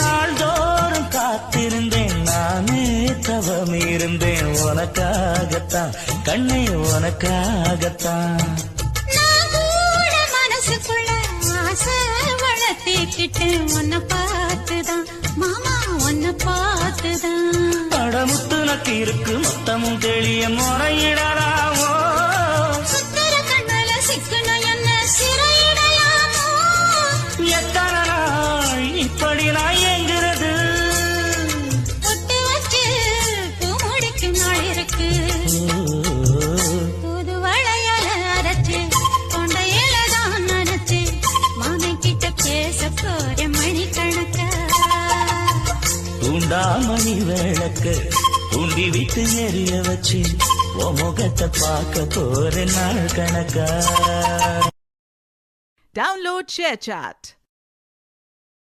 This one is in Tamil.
நாள்தோறும் காத்திருந்தேன் நானே தவம் இருந்தேன் உனக்காகத்தான் கண்ணே உனக்காகத்தான். மனசுக்குள்ள ஆசை வளர்த்திக்கிட்டு உன்னை பார்த்துதான் மாமா உன்னை பார்த்துதான். படமுத்து நக்கு இருக்கு மொத்தமும் தெளிய முறையிடலாமோ சுத்தர கண்ணல சிக்கணும் என்ன சிறையிடலாமோ. எத்தனை நாள் இப்படி நான் எங்கிறது ஒட்டு வச்சு பூ முடிக்கும் நாள் இருக்கு. புது வளையல அரைச்சு கொண்டையில தான் நனைச்சு மாமை கிட்ட பேச போற மணி கணக்க. தூண்டாமணி விளக்கு தூண்டி விட்டு எரிய வச்சு உன் முகத்தை பார்க்க போற நாள் கணக்கா. Download ShareChat.